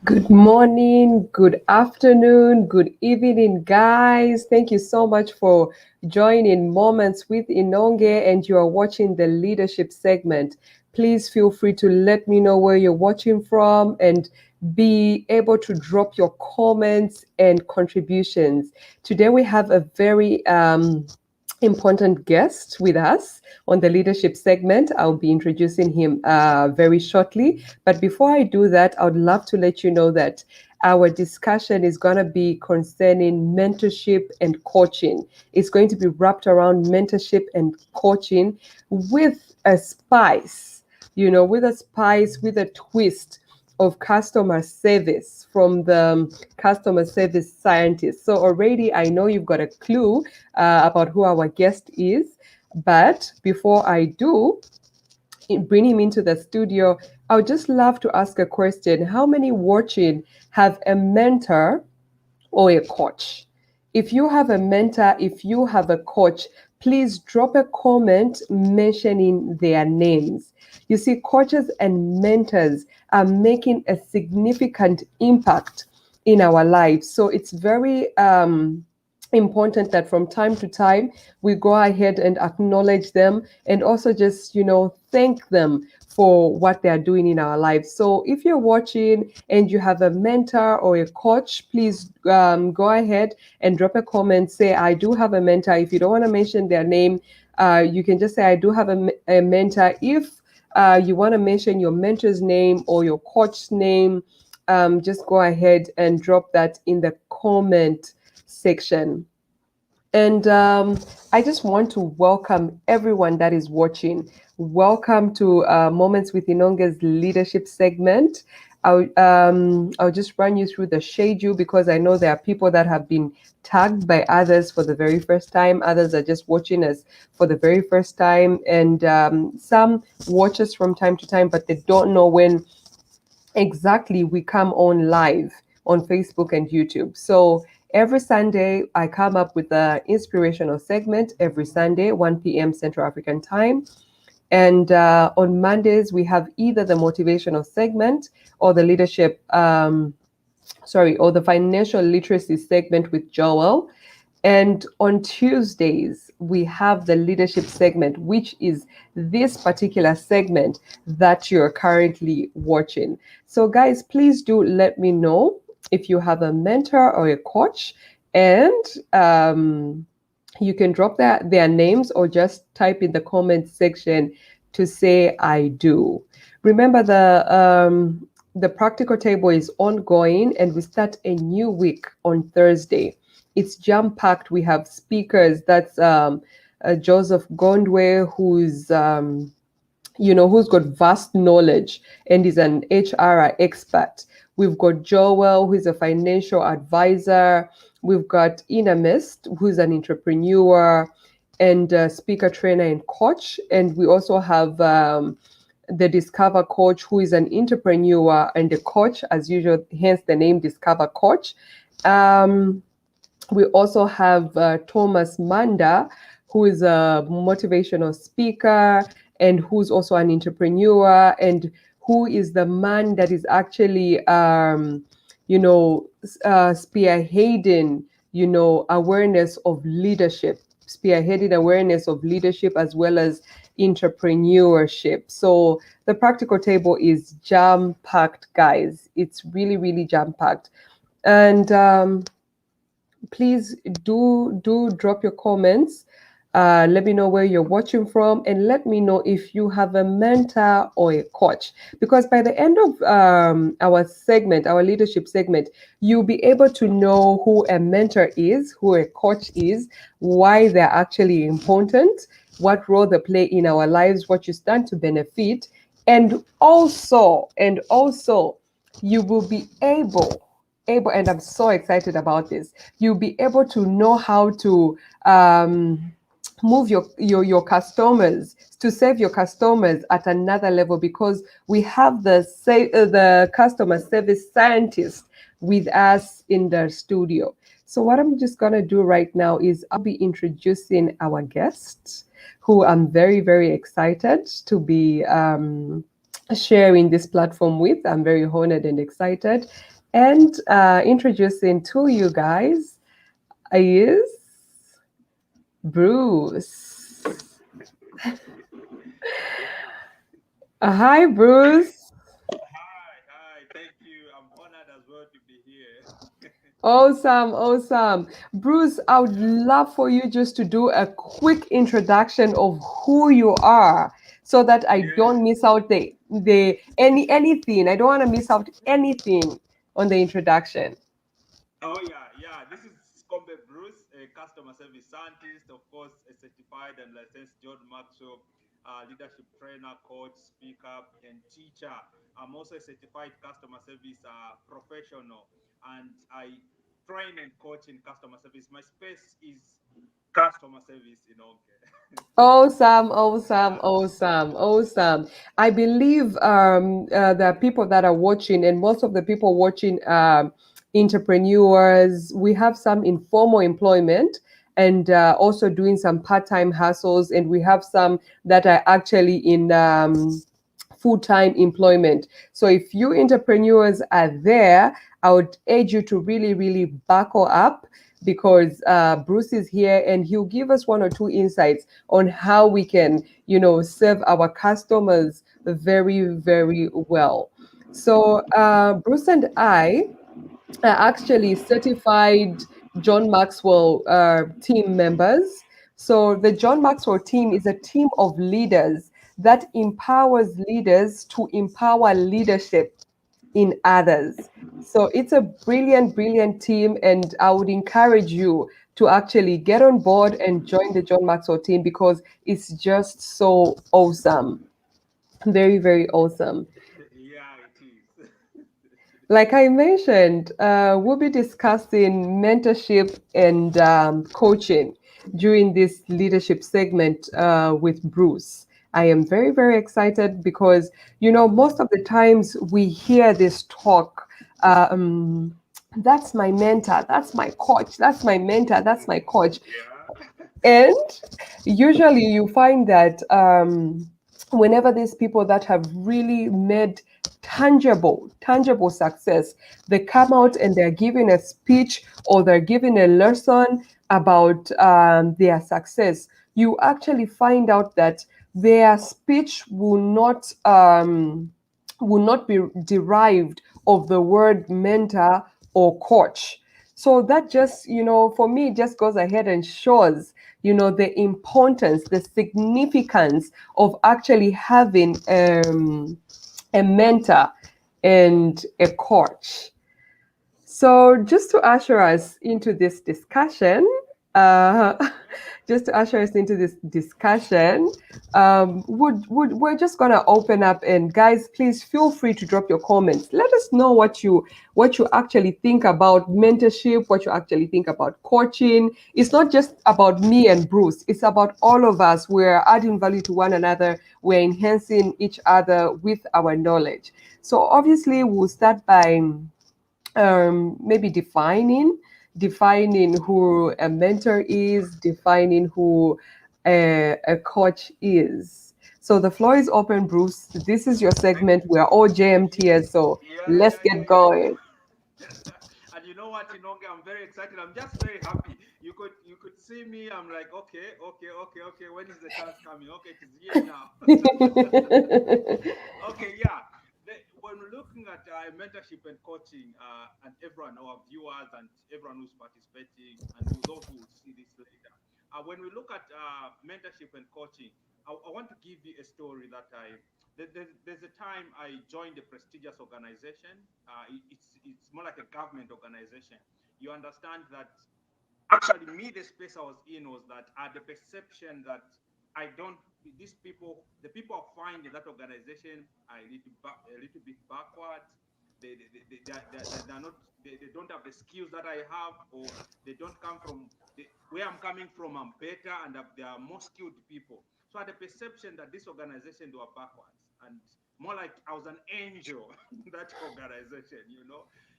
Good morning, good afternoon, good evening, guys. Thank you so much for joining Moments with Inonge, and you are watching the leadership segment. Please feel free to let me know where you're watching from and be able to drop your comments and contributions. Today, we have a very important guest with us on the leadership segment. I'll be introducing him very shortly. But before I do that, I would love to let you know that our discussion is going to be concerning mentorship and coaching. It's going to be wrapped around mentorship and coaching with a spice, with a twist of customer service from the customer service scientist. So already I know you've got a clue about who our guest is. But before I do bring him into the studio, I would just love to ask a question. How many watching have a mentor or a coach? If you have a mentor, if you have a coach, please drop a comment mentioning their names. You see, coaches and mentors are making a significant impact in our lives. So it's very important that from time to time we go ahead and acknowledge them and also just thank them for what they are doing in our lives. So if you're watching and you have a mentor or a coach, please go ahead and drop a comment. Say, I do have a mentor. If you don't want to mention their name, you can just say, I do have a mentor. If you want to mention your mentor's name or your coach's name, just go ahead and drop that in the comment section. And I just want to welcome everyone that is watching. Welcome to Moments with Inonge's leadership segment. I'll just run you through the schedule because I know there are people that have been tagged by others for the very first time. Others are just watching us for the very first time. And some watch us from time to time, but they don't know when exactly we come on live on Facebook and YouTube. So every Sunday, I come up with an inspirational segment every Sunday, 1 p.m. Central African time. And on Mondays, we have either the motivational segment or the or the financial literacy segment with Joel. And on Tuesdays, we have the leadership segment, which is this particular segment that you're currently watching. So, guys, please do let me know if you have a mentor or a coach, and you can drop their names or just type in the comment section to say I do. Remember, the practical table is ongoing, and we start a new week on Thursday. It's jam-packed. We have speakers. That's Joseph Gondwe, who's got vast knowledge and is an HR expert. We've got Joel, who's a financial advisor. We've got Inamist, who's an entrepreneur and a speaker, trainer, and coach. And we also have the Discover Coach, who is an entrepreneur and a coach, as usual, hence the name Discover Coach. We also have Thomas Manda, who is a motivational speaker and who's also an entrepreneur, and who is the man that is actually, spearheading, awareness of leadership as well as entrepreneurship. So the practical table is jam-packed, guys. It's really, really jam-packed. And please do drop your comments. Let me know where you're watching from, and let me know if you have a mentor or a coach. Because by the end of our leadership segment, you'll be able to know who a mentor is, who a coach is, why they're actually important, what role they play in our lives, what you stand to benefit, and also you will be able, and I'm so excited about this, you'll be able to know how to move your customers, to serve your customers at another level, because we have the customer service scientist with us in the studio. So what I'm just going to do right now is I'll be introducing our guest, who I'm very, very excited to be sharing this platform with. I'm very honored and excited. And introducing to you guys is Bruce. Hi, Bruce. Hi. Thank you. I'm honored as well to be here. Awesome, awesome. Bruce, I would Yeah. love for you just to do a quick introduction of who you are so that I Yeah. don't miss out anything. I don't want to miss out anything on the introduction. Oh yeah. This is Scombe Bruce, a customer service scientist, of course, a certified and licensed John Maxwell leadership trainer, coach, speaker, and teacher. I'm also a certified customer service professional, and I train and coach in customer service. My space is customer service in Onke. Awesome, awesome, Yeah. awesome, awesome. I believe there are people that are watching, and most of the people watching entrepreneurs. We have some informal employment and also doing some part-time hustles, and we have some that are actually in full-time employment. So if you entrepreneurs are there, I would urge you to really, really buckle up because Bruce is here and he'll give us one or two insights on how we can, serve our customers very, very well. So Bruce and I are actually certified John Maxwell team members. So the John Maxwell team is a team of leaders that empowers leaders to empower leadership in others. So it's a brilliant, brilliant team, and I would encourage you to actually get on board and join the John Maxwell team because it's just so awesome. Very, very awesome. Yeah, it is. Like I mentioned, we'll be discussing mentorship and coaching during this leadership segment with Bruce. I am very, very excited because, most of the times we hear this talk. That's my mentor, that's my coach, that's my mentor, that's my coach. Yeah. And usually you find that whenever these people that have really made tangible success, they come out and they're giving a speech or they're giving a lesson about their success, you actually find out that their speech will not be derived of the word mentor or coach. So that just, for me, just goes ahead and shows, the importance, the significance of actually having a mentor and a coach. So, just to usher us into this discussion, uh, just to usher us into this discussion, we're just gonna open up and guys, please feel free to drop your comments. Let us know what you actually think about mentorship, what you actually think about coaching. It's not just about me and Bruce; it's about all of us. We're adding value to one another. We're enhancing each other with our knowledge. So, obviously, we'll start by maybe defining who a mentor is, defining who a coach is. So the floor is open, Bruce. This is your Thank segment. We are all JMTS, so let's get going. And you know what, Inonge, I'm very excited. I'm just very happy. You could see me. I'm like, okay. When is the chance coming? Okay, it is here now. Okay, yeah. When we're looking at mentorship and coaching, and everyone, our viewers, and everyone who's participating, and those who will see this later, when we look at mentorship and coaching, I want to give you a story that there's a time I joined a prestigious organization. It's more like a government organization. You understand that actually me the space I was in was that I had the perception that I don't these people the people I find in that organization are a little bit backwards. They're not they don't have the skills that I have, or they don't come from where I'm coming from. I'm better, and they are more skilled people. So I had the perception that this organization, they were backwards, and more like I was an angel in that organization.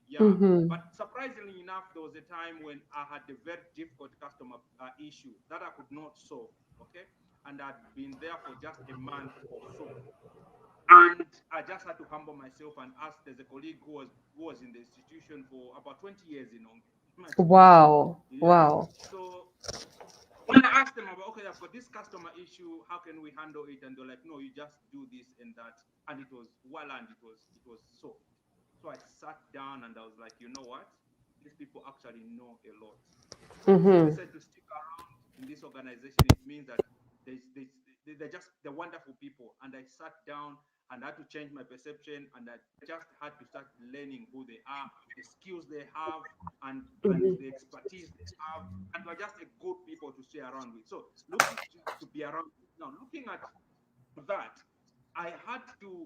Yeah. Mm-hmm. But surprisingly enough, there was a time when I had a very difficult customer issue that I could not solve. Okay. And I'd been there for just a month or so. And I just had to humble myself and ask. There's a colleague who was in the institution for about 20 years in Onge. Imagine. Wow. Yeah. Wow. So when I asked them about, okay, I've got this customer issue, how can we handle it? And they're like, no, you just do this and that. And it was well, and it was soft. So I sat down and I was like, you know what? These people actually know a lot. So if they Mm-hmm. decide to stick around in this organization, it means that they're wonderful people. And I sat down and I had to change my perception, and I just had to start learning who they are, the skills they have, and Mm-hmm. the expertise they have, and they're just a good people to stay around with. So looking to be around now, looking at that, I had to,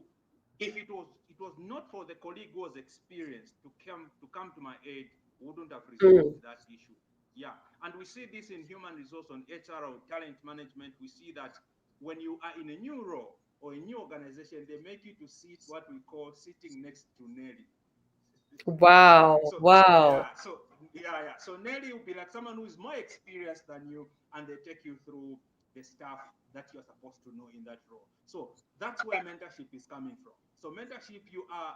if it was not for the colleague who was experienced to come to my aid, wouldn't have resolved Mm. that issue. Yeah. And we see this in human resource on HR or talent management. We see that when you are in a new role or a new organization, they make you to sit what we call sitting next to Nelly. Wow. So Wow. yeah, so Nelly will be like someone who is more experienced than you, and they take you through the stuff that you're supposed to know in that role. So that's where mentorship is coming from. So mentorship,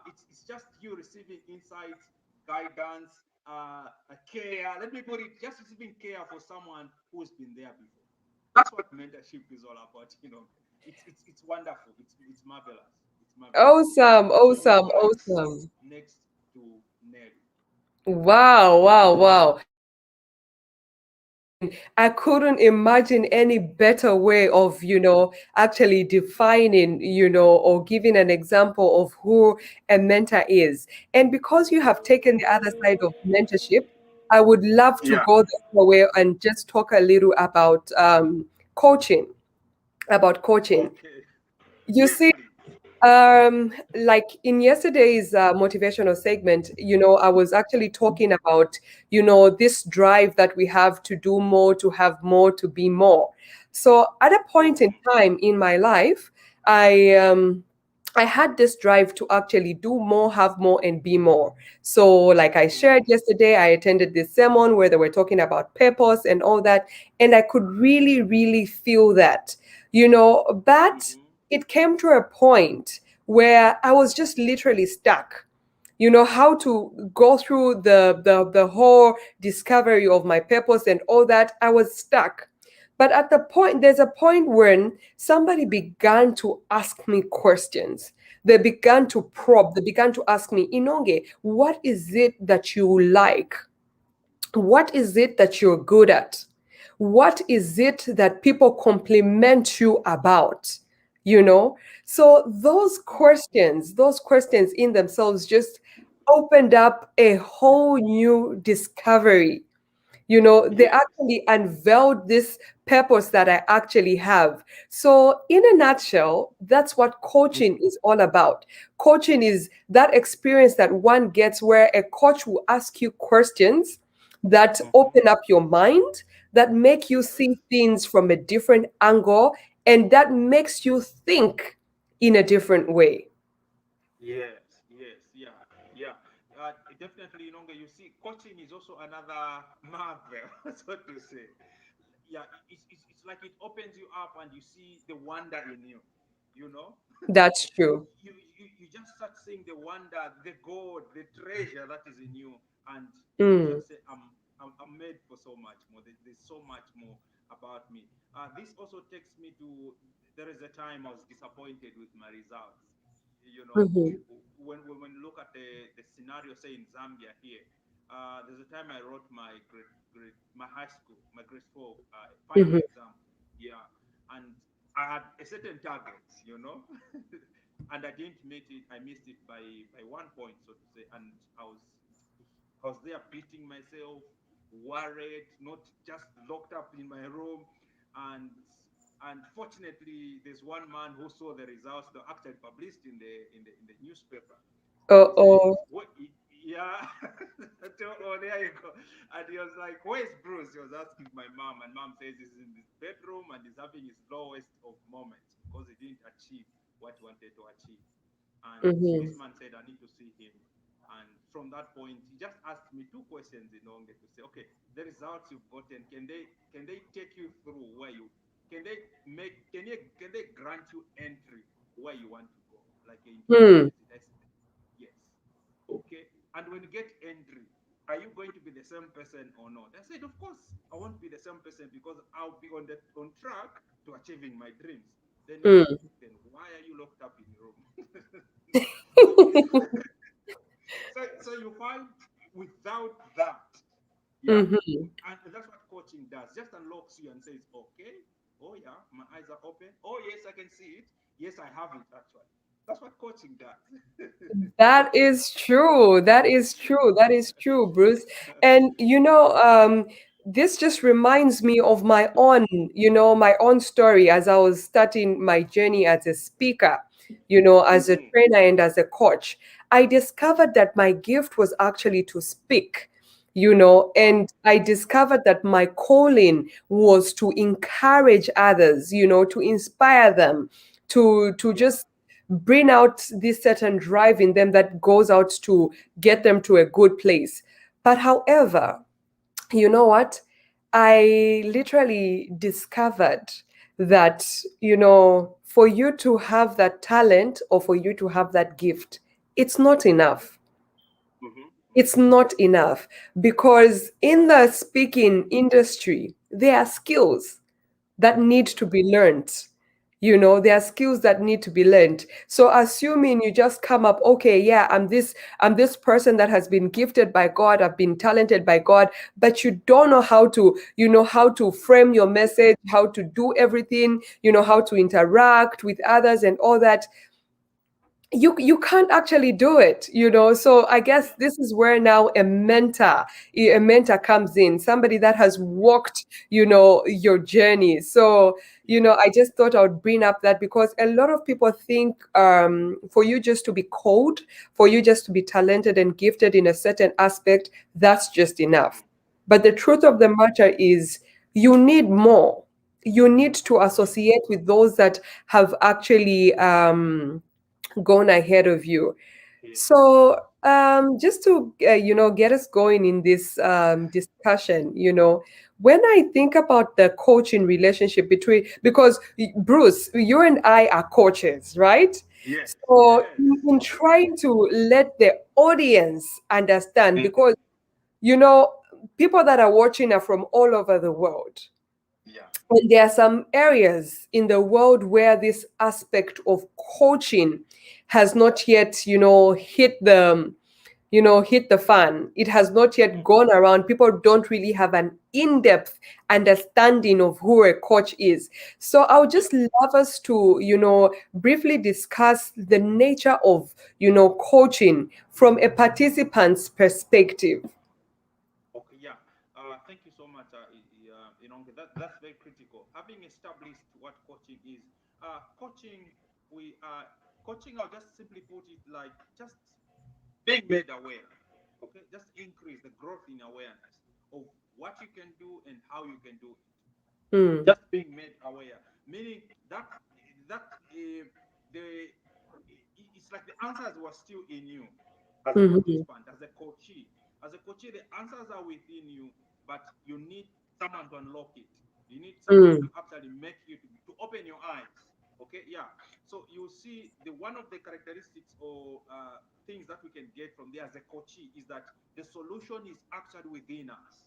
it's just you receiving insights, guidance, a care. Let me put it, just receiving care for someone who's been there before. That's what mentorship is all about. It's wonderful. It's marvelous. It's marvelous. Yeah. Awesome. So you Awesome. more like sit Awesome. next to Nelly. Wow. Wow. Wow. I couldn't imagine any better way of, actually defining, or giving an example of who a mentor is. And because you have taken the other side of mentorship, I would love to Yeah. go the other way and just talk a little about coaching. About coaching. Okay. You Yes, see, please. like in yesterday's motivational segment, I was actually talking about, this drive that we have to do more, to have more, to be more. So at a point in Okay. time in my life, I had this drive to actually do more, have more, and be more. So, like I shared Okay. yesterday, I attended this sermon where they were talking about purpose and all that, and I could really, really feel that, but Mm-hmm. it came to a point where I was just literally stuck. How to go through the whole discovery of my purpose and all that. I was stuck. But there's a point when somebody began to ask me questions. They began to probe. They began to ask me, Inonge, what is it that you like? What is it that you're good at? What is it that people compliment you about? You know? So those questions in themselves just opened up a whole new discovery. They Yes. actually unveiled this purpose that I actually have. So, in a nutshell, that's what coaching is all about. Coaching is that experience that one gets where a coach will ask you questions that Mm-hmm. open up your mind, that make you Yes. see things from a different angle, and that makes you think in a different way. Yes. Yes. Yeah. Yeah. Definitely, you see, coaching is also another marvel, so to say. Yeah. It's like it opens you up and you see the wonder in you. You know. That's true. You just start seeing the wonder, the gold, the treasure that is in you, and you Mm, just say, I'm made for so much more. There's so much more about me. This also takes me to, there is a time I was disappointed with my results. You know, mhm, when you look at the scenario, say in Zambia here, there's a time I wrote my high school, my grade 4 final mhm. exam. Yeah, and I had a certain target, and I didn't meet it. I missed it by 1 point, so to say, and I was there beating myself, worried, not just locked up in my room, and fortunately, there's one man who saw the results that actually published in the newspaper, and he said, Uh-oh. "What? Yeah." Oh, there you go. And he was like, "Where's Bruce?" He was asking my mom, and mom says he's in his bedroom and he's having his lowest of moments because he didn't achieve what he wanted to achieve. And this Mhm. man said, "I need to see him." And from that point, he just asked me two questions in Onge to say, "Okay, the results you've gotten, can they take you through where you can they grant you entry where you want to go? like Hmm. internalize it. I said, yes. Okay. And when you get angry, are you going to be the same person or not? I said, of course, I won't be the same person because I'll be on track to achieving my dreams. Then you're like, Hmm. then why are you locked up in your room? So you find without that, yeah, Mhm. and that's what coaching does. Just unlocks you and says, okay, oh yeah, my eyes are open. Oh yes, I can see it. Yes, I have it actually. That's what coaching does. That is true. That is true. That is true, Bruce. And this just reminds me of my own story as I was starting my journey as a speaker, as a Mhm. trainer and as a coach. I discovered that my gift was actually to speak, Wow. and I discovered that my calling was to encourage others, to inspire them, to Yeah. just bring out this certain drive in them that goes out to get them to a good place. But however, you know what? I literally discovered that, for you to have that talent or for you to have that gift, it's not enough. Mm-hmm. It's not enough because in the speaking industry, there are skills that need Yeah. to be learned. There are skills that need to be learned. So assuming you just come up, okay, yeah, I'm this person that has been gifted by God, I've been talented by God, but you don't know how to frame your message, how to do everything, how to interact with others and all that, you can't actually do it. So I guess Yeah. this is where now a mentor comes in, somebody that has walked your journey. So Yeah. I just thought I would bring up that because a lot of people think for you just to be called, for you just to be talented and gifted in a certain aspect, that's just enough. Mm-hmm. But the truth of the Mm-hmm. matter is you need more. You need to Yeah. associate with those that have actually gone ahead of you. Yes. So, just to get us going in this discussion, when I think about the coaching relationship between, because Bruce, you and I are coaches, right? Yes. So, Yes. in trying to let the audience understand, Mm-hmm. because you know people that are watching are from all over the world. Yeah. And there are some areas in the world where this aspect of coaching has not yet, hit the fan. It has not yet Mm-hmm. gone around. People don't really have an in-depth understanding of who a coach is. So I would Yeah. just love us to, briefly discuss the nature of, coaching from a participant's perspective. Okay, yeah. Thank you so much, Inonge. That's very critical. Having established what coaching is, coaching, coaching, I'll just simply put it like just being made aware. Okay, just increase the growth in awareness of what you can do and how you can do it. Mm, Just being made aware, meaning that it's like the answers were still in you as a mhm, participant, as a coachee. As a coachee, the answers are within you, but you need someone to unlock it. You need someone to mm. actually make you to open your eyes. Okay, yeah. So you see, the one of the characteristics or things that we can get from there as a coachee is that the solution is actually within us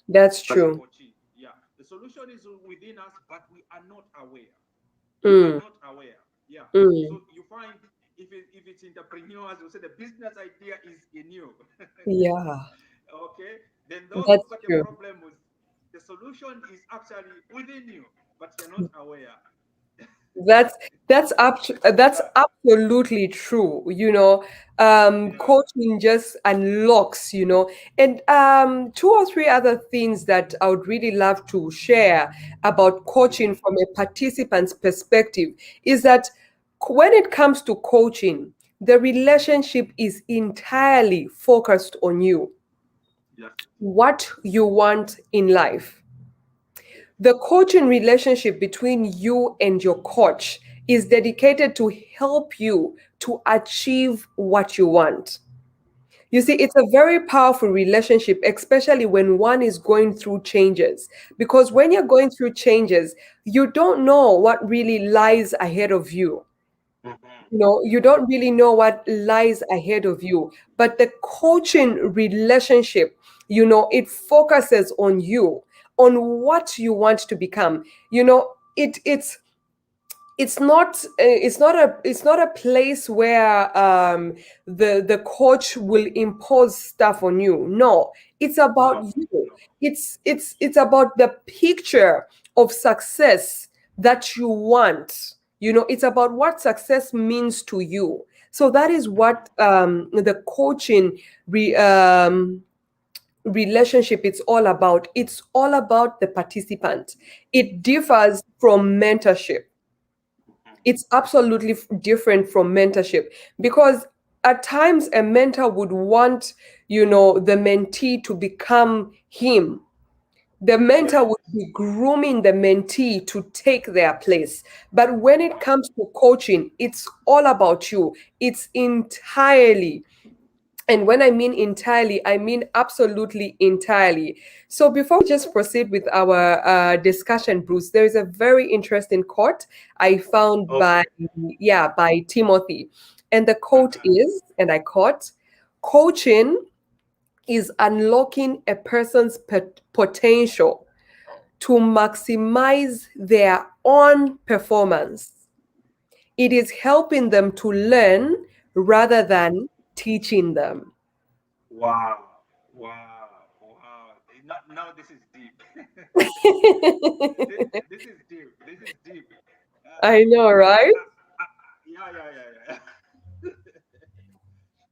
That's as a true. coachee. Yeah, the solution is within us, but we are not aware. We are Mm, not aware. Yeah. mm. So you find if it's entrepreneurs, you say the business idea is in you. Yeah, Okay. Then those that's who've got a true. problem with the solution is actually within you, but you're not aware. That's that's Yeah. absolutely true. Yeah. Coaching just unlocks, and two or three other things that I would really love to share about coaching Mm-hmm. from a participant's perspective is that when it comes to coaching, the relationship is entirely focused on you, That's it. what you want in life. Yes. The coaching relationship between you and your coach is dedicated to help you to achieve what you want. You see, Yeah. it's a very powerful relationship, especially when one is going through changes. Because when you're going through changes, you don't know what really lies ahead of you. Mm-hmm. You don't really know what lies ahead of you. But the coaching relationship, it focuses on you, on what you want to become. It's not a place where the coach will impose stuff on you. No, it's about No, you. no. It's about the picture of success that you want. It's about what success means to you. So that is what the coaching relationship it's all about. It's all about the participant. It differs from mentorship. It's absolutely different from mentorship, because at times a mentor would want the mentee to become him. The mentor would Yes. be grooming the mentee to take their place. But when it comes to coaching, it's all about you. It's entirely, and when I mean entirely, I mean absolutely entirely. So before we just proceed with our discussion, Bruce, there is a very interesting quote I found Okay. by Timothy. And the quote Uh-huh. is, and I quote, coaching is unlocking a person's potential to maximize their own performance. It is helping them to learn rather than teaching them. Wow. Wow. Wow. Now this is deep. This is deep. This is deep. I know, right? Yeah, yeah, yeah, yeah.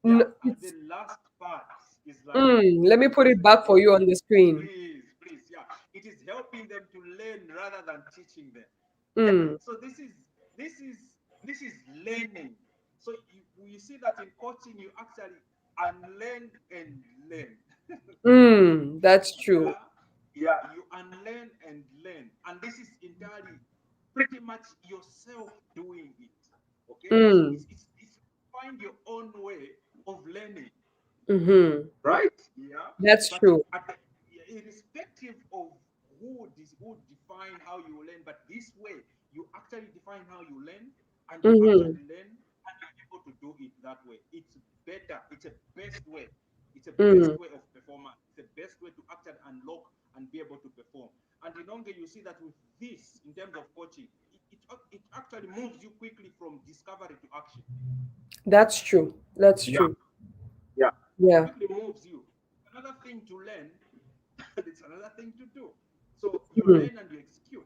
Yeah, and the It's, last part is like, let me put it back for you on the screen. please, please, yeah. It is helping them to learn rather than teaching them. Yeah. Mm, So this is this is learning. So you see that in coaching, you actually unlearn and learn. that's true. Yeah, yeah. You unlearn and learn, and this is entirely pretty much yourself doing it. Okay, Mm, it's find your own way of learning, mm-hmm. right? Yeah, That's but true. irrespective of who define how you learn, but this way you actually define how you learn, and you Mm-hmm. actually learn, and you're able to do it that way. It's better. It's a best way. It's a best Mm, way of performance. It's a best way to actually unlock and be able to perform. And in longer, you see that with this, in terms of coaching, it actually moves you quickly from discovery to action. that's true. That's Yeah, true. yeah. It Yeah. quickly moves you. Another thing to learn, it's another thing to do. So you Mm, learn and you execute.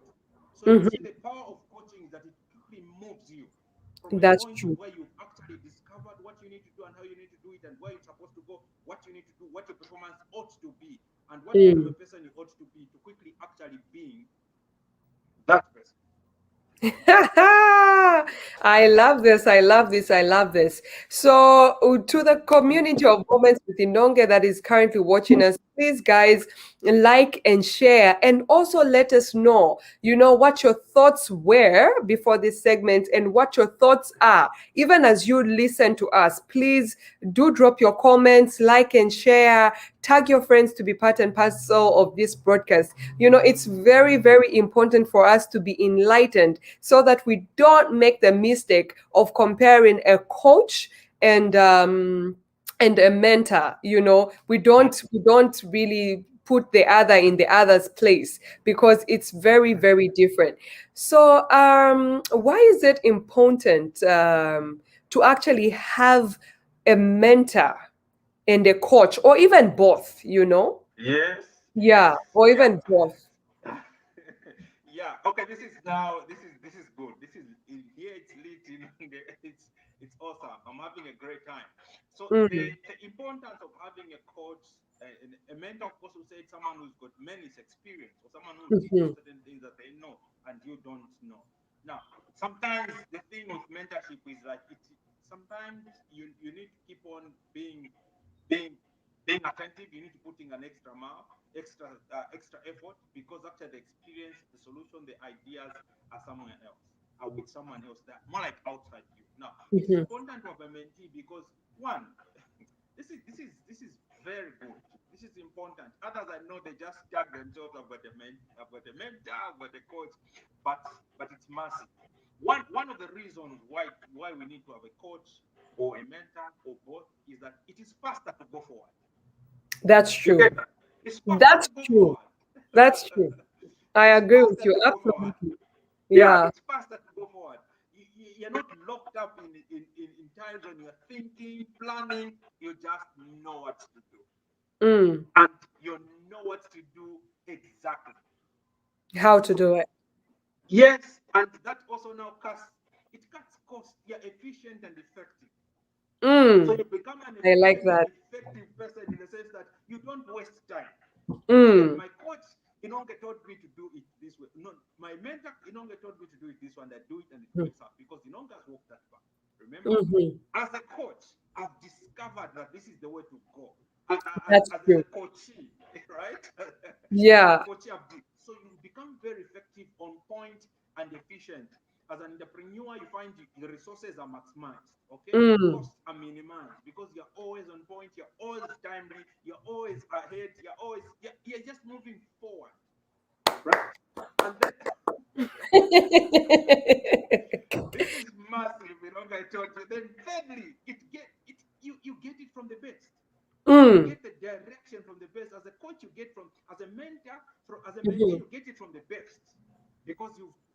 So you see mm-hmm. the power of coaching is that it quickly moves you from a That's point of true. where you've actually discovered what you need to do and how you need to do it and where you're supposed to go, what you need to do, what your performance ought to be, and what kind of Mm. a person you ought to be to quickly actually being that person. I love this. I love this. I love this. So, to the community of Moments with Inonge that is currently watching us, please, guys, like and share, and also let us know, what your thoughts were before this segment and what your thoughts are. Even as you listen to us, please do drop your comments, like and share, tag your friends to be part and parcel of this broadcast. It's very, very important for us to be enlightened so that we don't make the mistake of comparing a coach and a mentor. We don't really put the other in the other's place, because it's very, very different. So why is it important to actually have a mentor and a coach, or even both? Yes, yes, Yeah, or yeah. even both. Yeah. Okay. This is good. This is in here. It's lit. It's awesome. I'm having a great time. So Mm, the importance of having a coach, a mentor, of course, will say someone who's got many experience or someone who will teach you mhm, certain things that they know and you don't know. Now, sometimes the thing with mentorship is like it. Sometimes you need to keep on being being attentive. You need to put in an extra mile, extra effort, because after the experience, the solution, the ideas are somewhere else, are with someone else, that more like outside you. Now it is mhm, important to have a mentee because one, this is very good. This is important. Others I know they just tag themselves. I've got a mentor, I've got a coach, but it's massive. one of the reasons why we need to have a coach or a mentor or both is that it is faster to go forward. That's You get true. that? It's faster That's to go true. forward. That's true. I It's agree with faster you. to go forward. Absolutely. Yeah, Yeah. it's faster to go forward. You're not locked up in times when you're thinking, planning. You just know what to do, Mm. and you know what to do exactly. How to So do it. yes, and that also now cuts cost. You're efficient and effective. So Mm. you become an I like efficient and that. effective person in the sense that you don't waste time. Yes, Mm. my coach Inonge taught me to do it this way. No, my mentor Inonge taught me to do it this one. I do it and it works out because Inonge has walked that path. Remember, Mm-hmm. as a coach, I've discovered that this is the way to go. As, That's as true. a coachee, right? As a Yeah. coachee, so you become very effective, on point, and efficient. As an entrepreneur, you find the resources are maximized. Okay, Mm. costs are minimized because you're always on point, you're always timely, you're always ahead, you're just moving forward, right? And then this is massive, I told you. Then thirdly, you get it from the best. You Mm. get the direction from the best. As a coach, you get from as a mentor, as a mentee, Mhm. you get it from the best. Because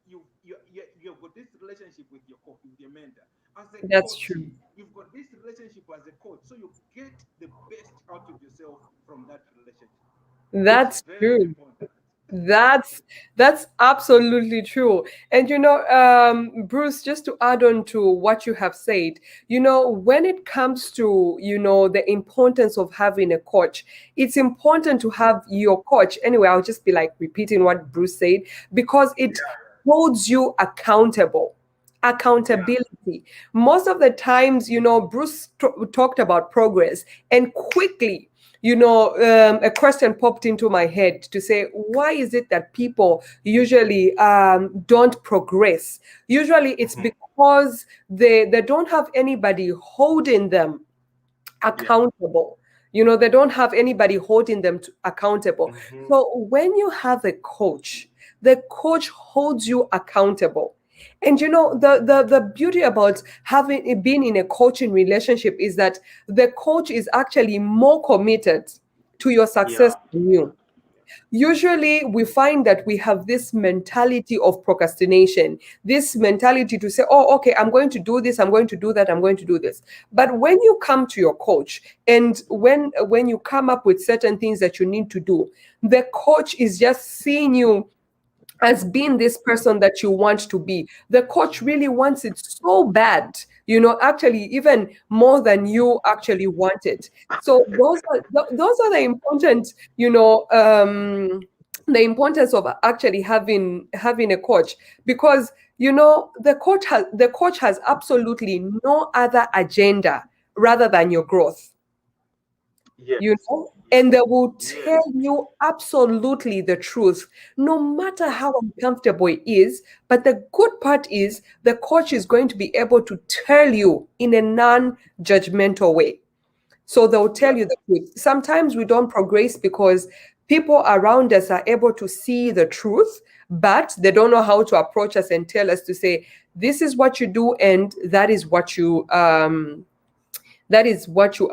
you've got this relationship with your coach, with your mentor. As a That's true. coachee, you've got this relationship as a coach. So you get the best out of yourself from that relationship. It's That's very true. important. That's absolutely true. And Bruce, just to add on to what you have said, when it comes to, the importance of having a coach, it's important to have your coach. Anyway, I'll just be like repeating what Bruce said because it holds you accountable. Yeah. Accountability. Most of the times, Bruce talked about progress, and quickly, a question popped into my head to say, why is it that people usually don't progress? Usually, it's because they don't have anybody holding them Yeah. accountable. They don't have anybody holding them accountable. So when you have a coach, the coach holds you accountable. And the beauty about having been in a coaching relationship is that the coach is actually more committed to your success Yeah. than you. Usually we find that we have this mentality of procrastination, this mentality to say, oh, okay, I'm going to do this, I'm going to do that, I'm going to do this. But when you come to your coach, and when you come up with certain things that you need to do, the coach is just seeing you as being this person that you want to be. The coach really wants it so bad, actually even more than you actually want it. So those are the important, the importance of actually having a coach, because the coach has absolutely no other agenda rather than your growth, Yes. and Yes. they will tell Yes. you absolutely the truth, no matter how uncomfortable it is. But the good part is the coach is going to be able to tell you in a non-judgmental way. So they'll tell Yeah. you the truth. Sometimes we don't progress because people around us are able to see the truth, but they don't know how to approach us and tell us to say, this is what you do, and that is what you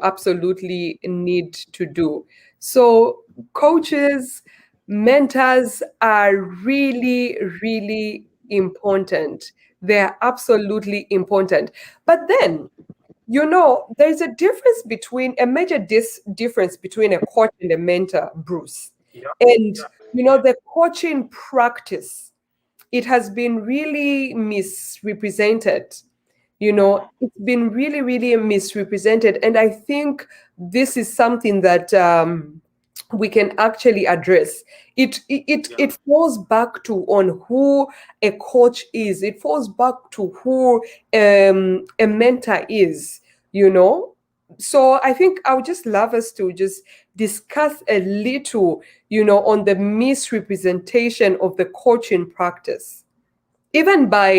absolutely need to do. So, coaches, mentors are really, really important. They're absolutely important. But then, there's a major difference between a coach and a mentor, Bruce. Yeah. And, Yeah. the coaching practice, it has been really misrepresented. It's been really, really misrepresented. And I think this is something that we can actually address. Yeah. It falls back to on who a coach is. It falls back to who a mentor is, you know. So I think I would just love us to just discuss a little, on the misrepresentation of the coaching practice, even by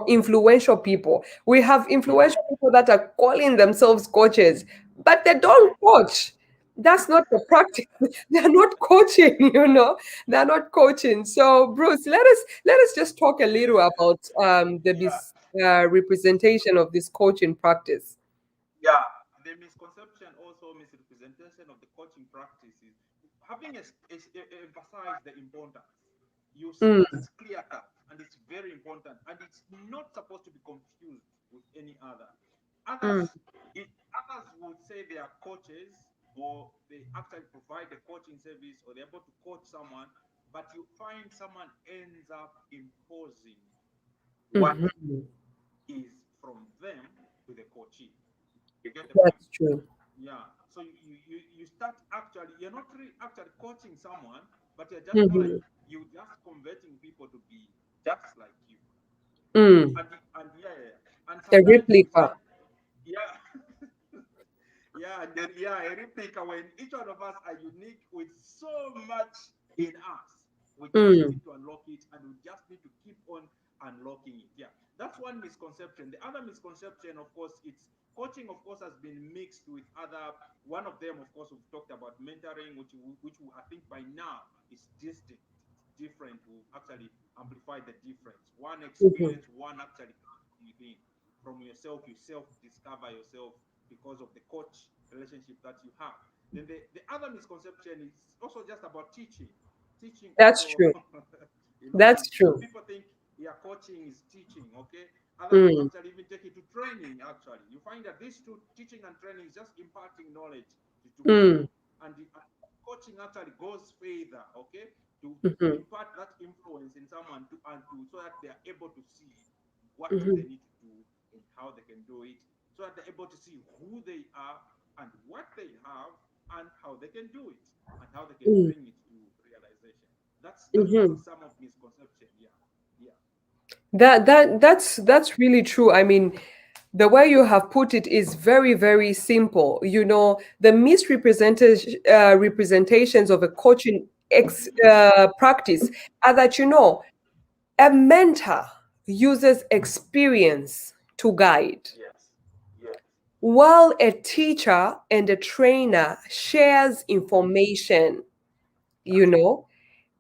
influential people. We have influential people that are calling themselves coaches, but they don't coach. That's not the practice. They're not coaching, they're not coaching. So Bruce, let us just talk a little about the Yeah, representation of this coaching practice. yeah. The misconception, also misrepresentation of the coaching practices, having emphasized the importance. You see Mm, that it's clear cut and it's very important and it's not supposed to be confused with any other. mm, Others, others would say they are coaches or they actually provide the coaching service or they're able to coach someone, but you find someone ends up imposing what mhm. is from them to the coachee. You get the point? That's true. Yeah. So you start actually, you're not really actually coaching someone, but you're just more like Mhm. you just converting people to be just like you. Mm. And yeah, yeah, yeah. And A sometimes you replica. find, yeah, yeah, and then, yeah, a replica when each one of us are unique with so much in us. We just Mm, need to unlock it and we just need to keep on unlocking it. Yeah, that's one misconception. The other misconception, of course, it's coaching, of course, has been mixed with other. One of them, of course, we've talked about mentoring, I think by now is distinct. It's different. We've actually amplified the difference. One mhm. experience, one actually comes from within, from yourself. You self discover yourself because of the coach relationship that you have. Then the other misconception is also just about teaching. Teaching That's also, true. That's some true. people think, yeah, coaching is teaching, okay? Others will Mm, actually even take it to training, actually. You find that these two, teaching and training, is just imparting knowledge to mm, people. And coaching actually goes further, okay? To mhm, impart that influence in someone so that they are able to see what do mhm, they need to do and how they can do it, so that they're able to see who they are and what they have and how they can do it and how they can mm, bring it to realization. That's mhm. some of misconception. Yeah, yeah, That's really true. I mean, the way you have put it is very, very simple. The misrepresented representations of a coaching practice are that a mentor uses experience to guide, yes, yes, while a teacher and a trainer shares information. you know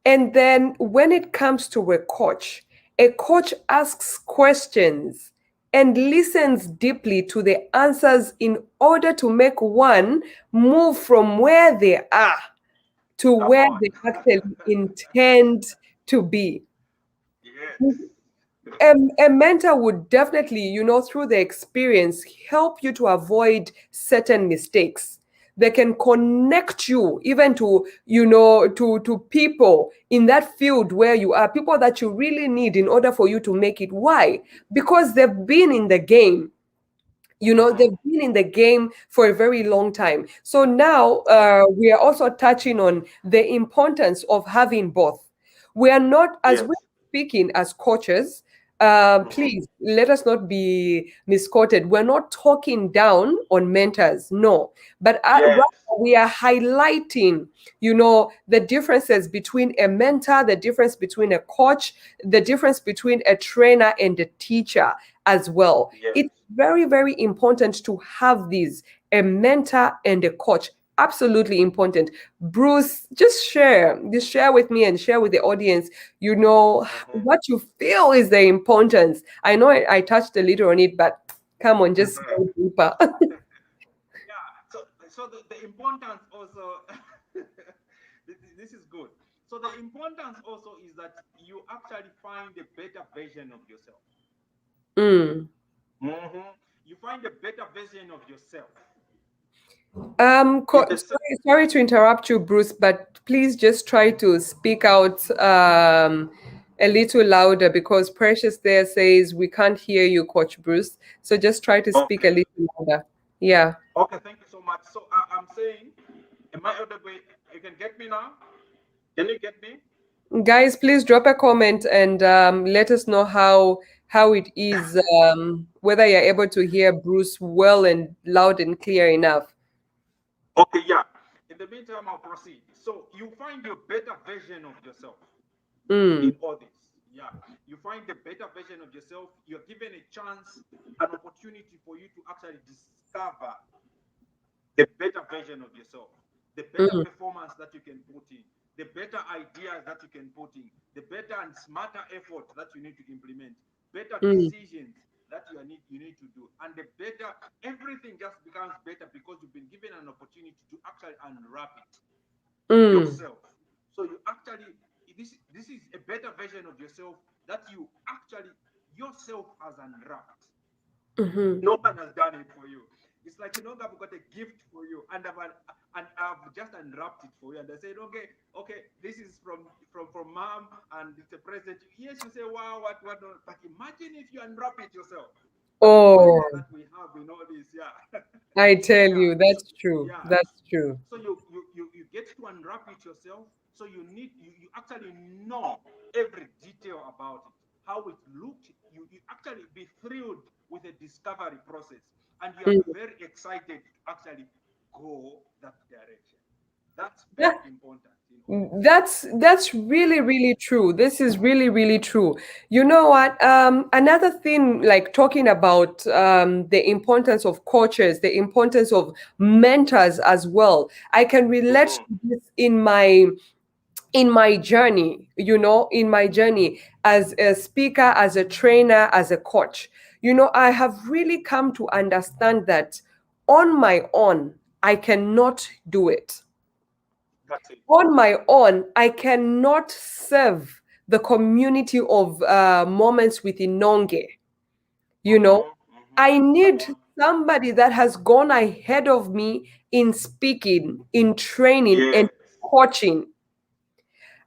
And then when it comes to a coach asks questions and listens deeply to the answers in order to make one move from where they are to come where on. they actually intend to be. Yes, A mentor would definitely, through the experience, help you to avoid certain mistakes. They can connect you even to people in that field where you are, people that you really need in order for you to make it. Why? Because they've been in the game. mm-hmm. They've been in the game for a very long time. So now we are also touching on the importance of having both. We are not, as we're Yes, speaking as coaches, mm-hmm. please let us not be misquoted. We're not talking down on mentors, no, but rather Yes, we are highlighting, the differences between a mentor, the difference between a coach, the difference between a trainer and a teacher as well. yes, It's very, very important to have these, a mentor and a coach. Absolutely important. Bruce, just share with me and share with the audience, mm-hmm. what you feel is the importance. I know I touched a little on it, but come on, just Mm-hmm. go deeper. Yeah. So the importance also, this is good. So the importance also is that you actually find a better version of yourself. Mm. Mm-hmm. You find a better version of yourself. In the se- Sorry to interrupt you, Bruce, but please just try to speak out a little louder, because Precious there says we can't hear you, Coach Bruce. So just try to speak a okay. little louder. Yeah. Okay. Thank you so much. So I'm saying, am I audible? You can get me now. Can you get me? Guys, please drop a comment and let us know how it is, whether you're able to hear Bruce well and loud and clear enough. Okay. Yeah. In the meantime, I'll proceed. So you find your better version of yourself Mm, in all this. Yeah. You find the better version of yourself. You're given a chance, an opportunity for you to actually discover the better version of yourself. the better Mm, performance that you can put in, the better ideas that you can put in, the better and smarter effort that you need to implement, better mm, decisions that you need to do, and the better everything just becomes better because you've been given an opportunity to actually unwrap it mm, yourself. So you actually this is a better version of yourself that you actually yourself has unwrapped. mhm. No one has done it for you. It's like, I've got a gift for you, and I've just unwrapped it for you, and I said, okay, this is from mom, and it's a present. Yes, you say, wow, what? But imagine if you unwrap it yourself. The fun Oh, that we have in all this, yeah. I tell Yeah. you, So, that's true. yeah. That's true. So you get to unwrap it yourself. So you actually know every detail about it, how it looked. You actually be thrilled with the discovery process, and you are Mm. very excited to actually go that direction. That's Yeah, very important in all this. that's really really true. This is really really true. You know what? Another thing, like talking about the importance of coaches, the importance of mentors as well. I can relate Mm-hmm. to this in my journey, in my journey as a speaker, as a trainer, as a coach. I have really come to understand that on my own, I cannot do it. That's it. On my own, I cannot serve the community of Moments with Inonge. You know, Mm-hmm. Mm-hmm. I need Mm-hmm. somebody that has gone ahead of me in speaking, in training, and Yes. coaching.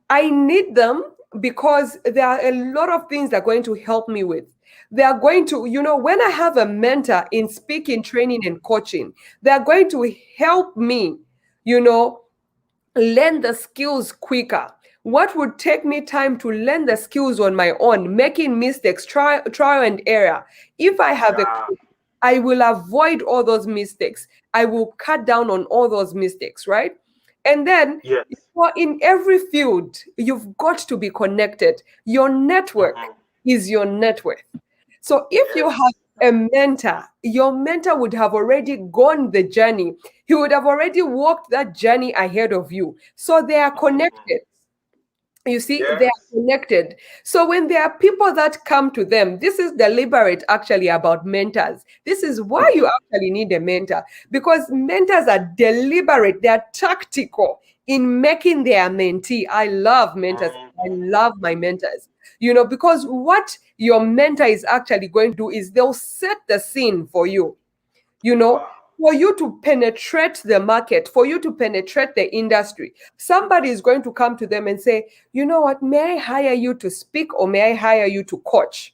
I need them because there are a lot of things they're going to help me with. They are going to, when I have a mentor in speaking, training, and coaching, they are going to help me, you know, learn the skills quicker. What would take me time to learn the skills on my own, making mistakes, trial and error. If I have a Yeah. I will avoid all those mistakes. I will cut down on all those mistakes, right? And then, Yes. in every field, you've got to be connected. Your network Mm-hmm. is your net worth. So if you have Yes. a mentor, your mentor would have already gone the journey. He would have already walked that journey ahead of you. So they are Mm-hmm. connected. You see, they are Yes. connected. So when there are people that come to them, this is deliberate actually about mentors. This is why you Mm-hmm. actually need a mentor, because mentors are deliberate, they are tactical in making their mentee. I love mentors. I Mm-hmm. love my mentors. Because what your mentor is actually going to do is they'll set the scene for you, you know, Wow. for you to penetrate the market, for you to penetrate the industry. Somebody is going to come to them and say, you know what, may I hire you to speak or may I hire you to coach?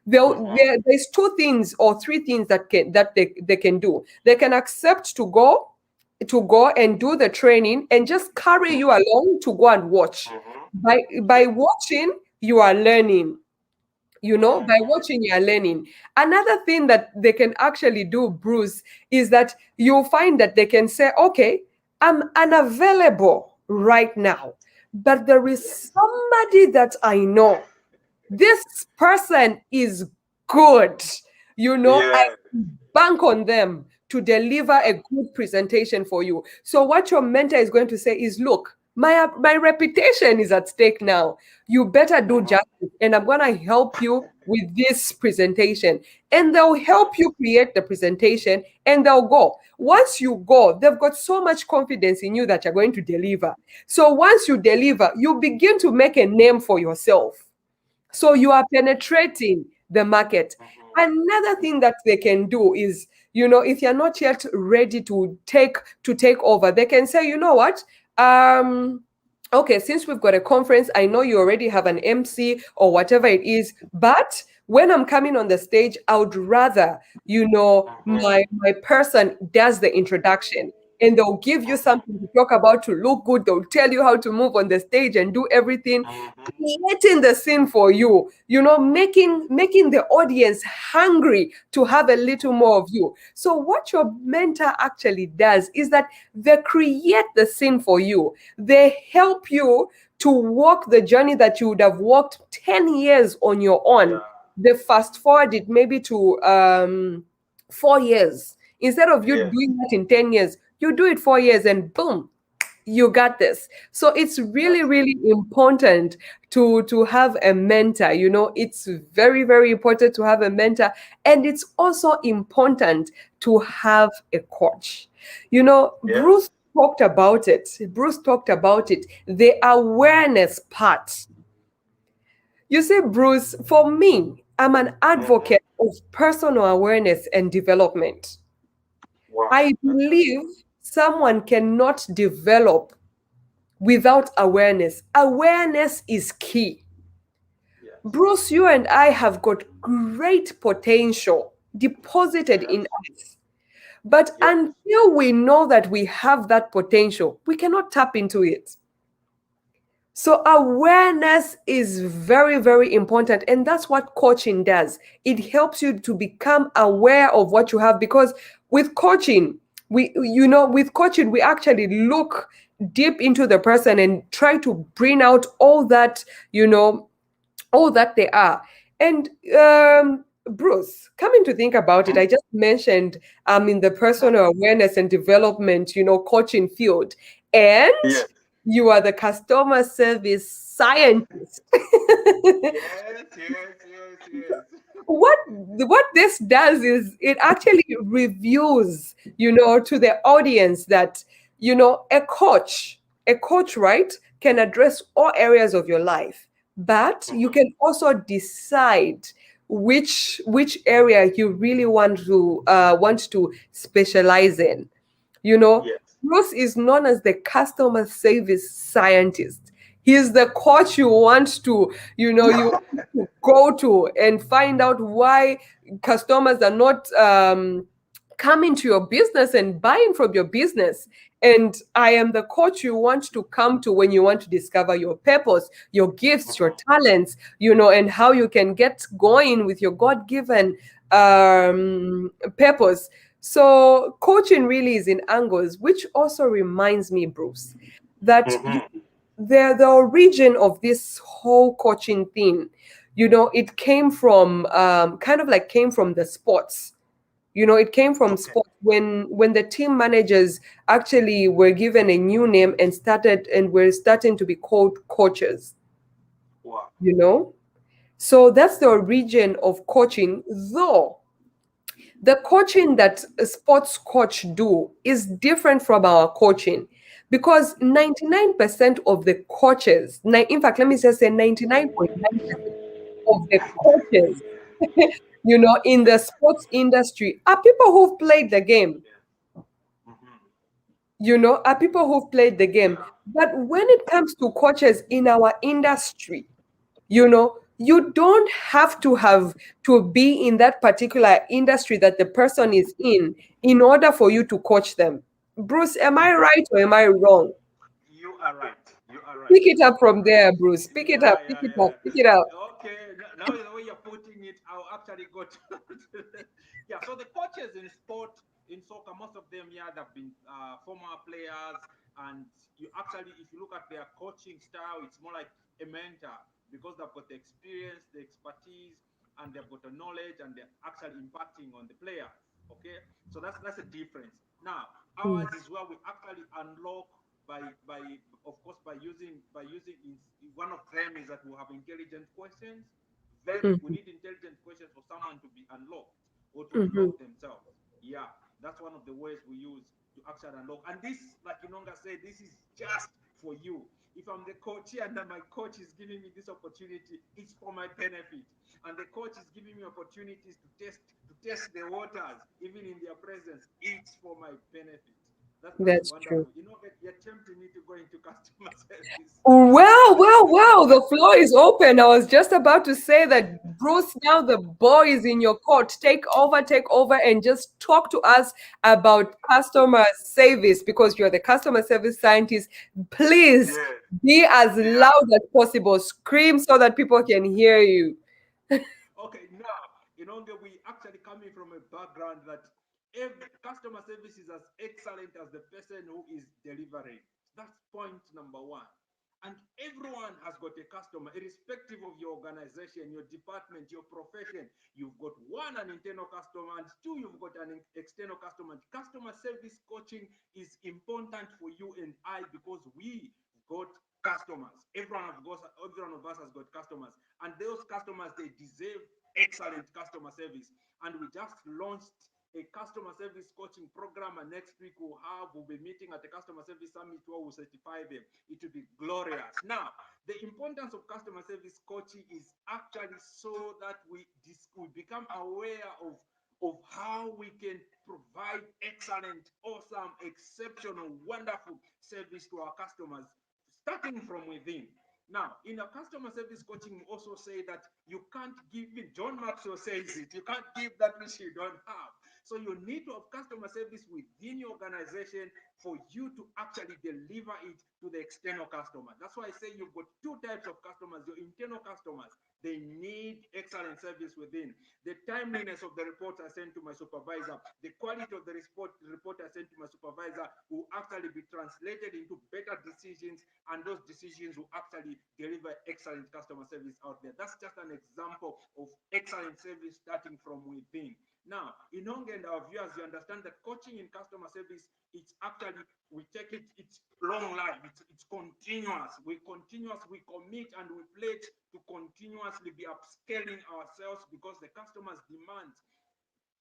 Mm-hmm. There's two things or three things that they can do. They can accept to go and do the training and just carry you along to go and watch. Mm-hmm. By Yes. watching, you are learning. By Mm-hmm. watching, you're learning. Another thing that they can actually do, Bruce, is that you'll find that they can say, okay, I'm unavailable right now, but there is Yes. somebody that I know. This person is good. I Yeah. bank on them to deliver a good presentation for you. So what your mentor is going to say is, look, my reputation is at stake now. You better do Mm-hmm. justice, and I'm going to help you with this presentation. And they'll help you create the presentation, and they'll go. Once you go, they've got so much confidence in you that you're going to deliver. So once you deliver, you begin to make a name for yourself. So you are penetrating the market. Mm-hmm. Another thing that they can do is, if you're not yet ready to take over, they can say, you know what? Okay, since we've got a conference, I know you already have an MC or whatever it is, but when I'm coming on the stage, I would rather, Mm-hmm. my person does the introduction, and they'll give you Mm-hmm. something to talk about to look good. They'll tell you how to move on the stage and do everything, Mm-hmm. creating the scene for you, making the audience hungry to have a little more of you. So what your mentor actually does is that they create the scene for you. They help you to walk the journey that you would have walked 10 years on your own. Yeah. They fast forward it maybe to 4 years. Instead of you Yes. doing that in 10 years, you do it 4 years and boom, You got this. So it's really, That's really important to have a mentor. It's very, very important to have a mentor, and it's also important to have a coach. yes. Bruce talked about it, the awareness part. You see, Bruce, for me, I'm an Mm-hmm. advocate of personal awareness and development. Wow, I that's believe good. someone cannot develop without awareness. Awareness is key. Yes, Bruce, you and I have got great potential deposited in yes, us. But yes. until we know that we have that potential, we cannot tap into it. So, awareness is very, very important. And that's what coaching does. It helps you to become aware of what you have, because with coaching, we actually look deep into the person and try to bring out you know, all that they are. And Bruce, coming to think about it, Mhm. I just mentioned I'm in the personal awareness and development, coaching field. And Yes, you are the customer service scientist. yes, yes, yes, yes. What this does is it actually reviews, to the audience that, a coach, right, can address all areas of your life, but you Mhm. can also decide which area you really want to specialize in. you know Yes. Bruce is known as the customer service scientist. He's the coach you want to go to and find out why customers are not coming to your business and buying from your business. And I am the coach you want to come to when you want to discover your purpose, your gifts, your Mhm. talents, and how you can get going with your God-given purpose. So coaching really is in angles, which also reminds me, Bruce, that Mhm. the origin of this whole coaching thing, it came from came from the sports. It came from Okay. sports when the team managers actually were given a new name and were starting to be called coaches. Wow. you know so that's the origin of coaching, though the coaching that a sports coach do is different from our coaching, because 99% of the coaches, in fact, let me just say 99.9% of the coaches, in the sports industry are people who've played the game, Yes. Mhm. are people who've played the game. Yeah. But when it comes to coaches in our industry, you don't have to be in that particular industry that the person is in order for you to coach them. Bruce, am I Mhm. right or am I wrong? You are right. You are right. Pick it up You from are right. there, Bruce. Pick it up, Yeah, pick yeah, it up, yeah. pick it up. Okay. Now the way you're putting it, I'll actually go to. Yeah. So the coaches in sport, in soccer, most of them, yeah, they've been former players, and you actually, if you look at their coaching style, it's more like a mentor because they've got the experience, the expertise, and they've got the knowledge, and they're actually impacting on the players. Okay. So that's a difference. Now, Mm, ours is where we actually unlock by of course one of them is that we have intelligent questions. We mhm, need intelligent questions for someone to be unlocked or to mhm. unlock themselves. Yeah, that's one of the ways we use to actually unlock. And this, like Inonga said, this is just for you. If I'm the coach here and then my coach is giving me this opportunity, it's for my benefit. And the coach is giving me opportunities to test the waters, even in their presence. It's for my benefit. That's That's true. wonderful. You're tempting me to go into customer service. Well, well, well, the floor is open. I was just about to say that, Bruce, now the ball is in your court. Take over, and just talk to us about customer service, because you're the customer service scientist. Please Yeah, be as yeah. loud as possible. Scream so that people can hear you. Okay, now, we actually coming from a background that every customer service is as excellent as the person who is delivering. That's point number one. And everyone has got a customer, irrespective of your organization, your department, your profession. You've got one, an internal customer, and two, you've got an external customer. Customer service coaching is important for you and I because we got customers. Every one of us has got customers, and those customers, they deserve excellent customer service. And we just launched a customer service coaching program, and next week we'll be meeting at the customer service summit where we'll certify them. It will be glorious. Now, the importance of customer service coaching is actually so that we become aware of how we can provide excellent, awesome, exceptional, wonderful service to our customers, starting from within. Now, in a customer service coaching, we also say that you can't give it. John Maxwell says it. You can't give that which you don't have. So you need to have customer service within your organization for you to actually deliver it to the external customer. That's why I say you've got two types of customers. Your internal customers, they need excellent service within. The timeliness of the reports I send to my supervisor, the quality of the report I send to my supervisor will actually be translated into better decisions, and those decisions will actually deliver excellent customer service out there. That's just an example of excellent service starting from within. Now, in Hong and our viewers, you understand that coaching in customer service, it's actually, we take it, it's long life, it's continuous. We commit and we pledge to continuously be upscaling ourselves because the customer's demands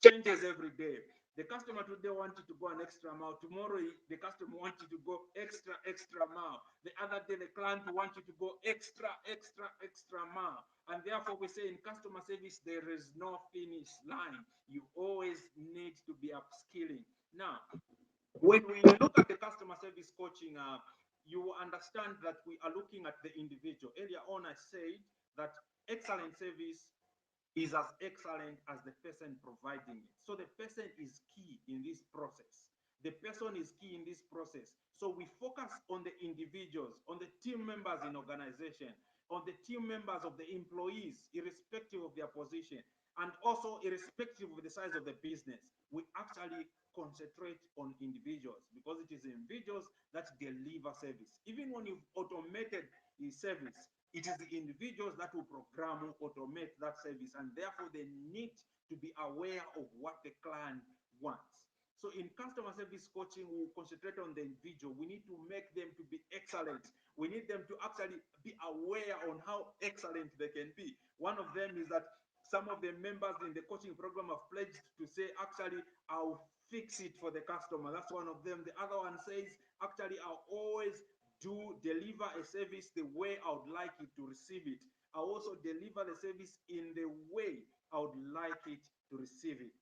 changes every day. The customer today wants you to go an extra mile. Tomorrow, the customer wants you to go extra mile. The other day, the client wants you to go extra mile. And therefore, we say in customer service, there is no finish line. You always need to be upskilling. Now, when we look at the customer service coaching, you will understand that we are looking at the individual. Earlier on, I said that excellent service is as excellent as the person providing it. So the person is key in this process. The person is key in this process. So we focus on the individuals, on the team members in organization, on the team members of the employees, irrespective of their position, and also irrespective of the size of the business. We actually concentrate on individuals because it is individuals that deliver service. Even when you've automated the service, it is the individuals that will program or automate that service, and therefore they need to be aware of what the client wants. So in customer service coaching, we will concentrate on the individual. We need to make them to be excellent. We need them to actually be aware on how excellent they can be. One of them is that some of the members in the coaching program have pledged to say, actually, I'll fix it for the customer. That's one of them. The other one says, actually, I'll always deliver a service the way I would like it to receive it. I also deliver the service in the way I would like it to receive it.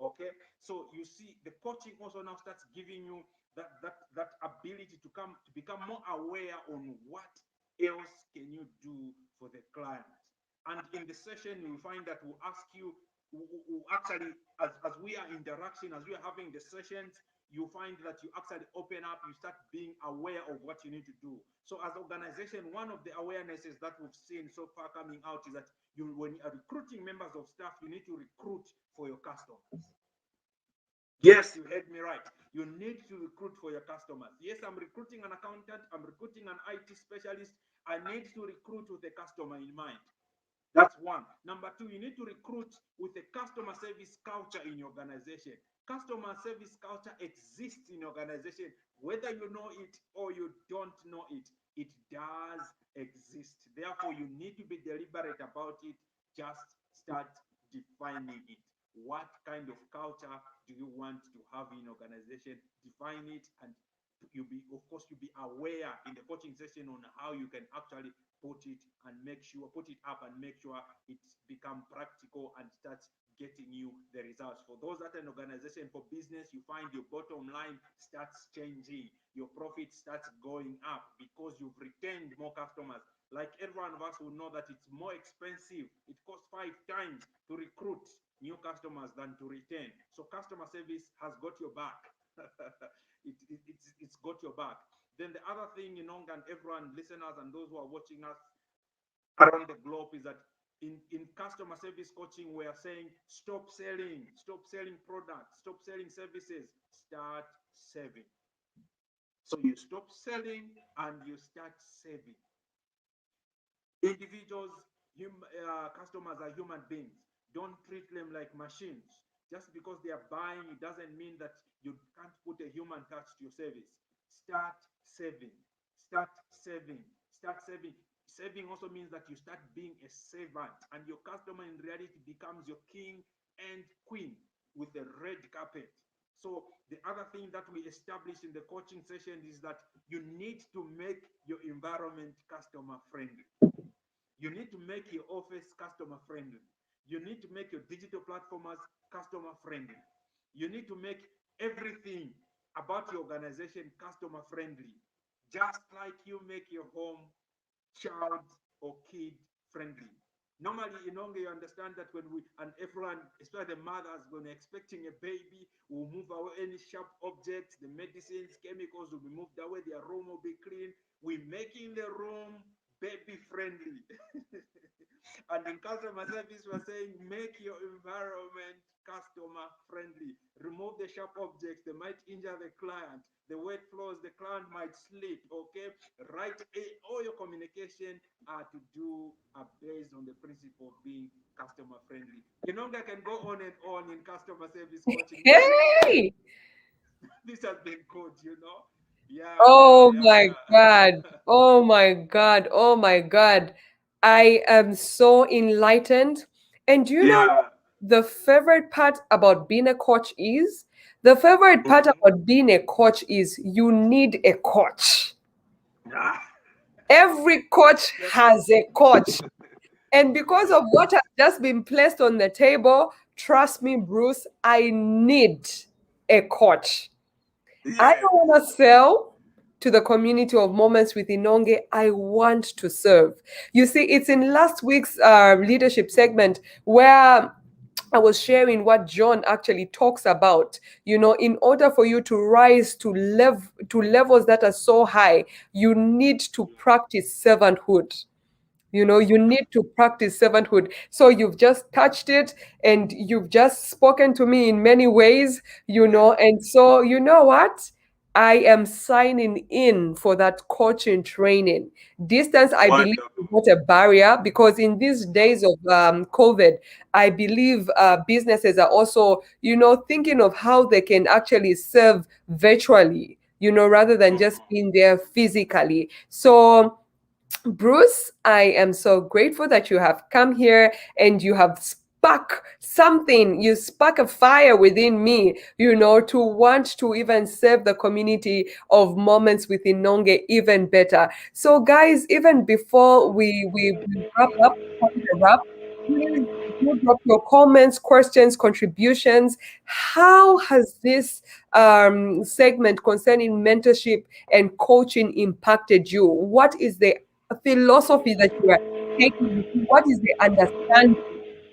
Okay, so you see, the coaching also now starts giving you that ability to become more aware on what else can you do for the client. And in the session, you will find that we'll ask you, we'll actually, as we are interacting, as we are having the sessions, you find that you actually open up, you start being aware of what you need to do. So as organization, one of the awarenesses that we've seen so far coming out is that when you are recruiting members of staff, you need to recruit for your customers. Yes, you heard me right. You need to recruit for your customers. Yes, I'm recruiting an accountant, I'm recruiting an IT specialist. I need to recruit with the customer in mind. That's one. Number two, you need to recruit with a customer service culture in your organization. Customer service culture exists in your organization. Whether you know it or you don't know it, it does exist. Therefore, you need to be deliberate about it. Just start defining it. What kind of culture do you want to have in your organization? Define it, and you'll be aware in the coaching session on how you can actually put it up and make sure it's become practical and starts getting you the results. For those that are an organization for business, you find your bottom line starts changing, your profit starts going up because you've retained more customers. Like every one of us will know that it's more expensive. It costs 5 times to recruit new customers than to retain. So customer service has got your back. It's got your back. Then the other thing, and everyone, listeners and those who are watching us around the globe, is that in customer service coaching, we are saying stop selling products, stop selling services, start serving. So you stop selling and you start saving. Individuals, customers are human beings. Don't treat them like machines. Just because they are buying, it doesn't mean that you can't put a human touch to your service. Start saving. Start saving. Start saving. Saving also means that you start being a servant, and your customer in reality becomes your king and queen with the red carpet. So the other thing that we establish in the coaching session is that you need to make your environment customer friendly. You need to make your office customer friendly. You need to make your digital platforms customer friendly. You need to make everything about your organization customer friendly, just like you make your home child or kid friendly. Normally, in Onge, you understand that when we, and everyone, especially the mothers, when expecting a baby, will move away any sharp objects, the medicines, chemicals will be moved away, their room will be clean. We're making the room baby friendly. And in customer service, we're saying make your environment customer friendly. Remove the sharp objects, they might injure the client. The wet floors, the client might slip. Okay, right? All your communication are to do based on the principle of being customer friendly. You know, I can go on and on in customer service coaching, but Hey! this has been good, you know. Yeah, yeah, Oh my God. yeah. Oh my God. Oh my God. I am so enlightened. And do you know what Yeah. the favorite part about being a coach is? The favorite part Mhm. about being a coach is you need a coach. Ah, Every coach that's has a coach. And because yeah. of what has just been placed on the table, trust me, Bruce, I need a coach. I don't Yes. want to sell to the community of Moments with Inonge. I want to serve. You see, it's in last week's leadership segment where I was sharing what John actually talks about. You know, in order for you to rise to levels that are so high, you need to practice servanthood. You know, you need to practice servanthood. So you've just touched it and you've just spoken to me in many ways, you know. And so, you know what? I am signing in for that coaching training. Distance, I believe, is Wonderful. not a barrier because in these days of COVID, I believe businesses are also, you know, thinking of how they can actually serve virtually, you know, rather than just Mhm. being there physically. So, Bruce, I am so grateful that you have come here and you have spark something, you spark a fire within me, you know, to want to even serve the community of Moments with Inonge even better. So, guys, even before we wrap up, call it a wrap, please do drop your comments, questions, contributions. How has this segment concerning mentorship and coaching impacted you? What is the philosophy that you are taking with you? What is the understanding?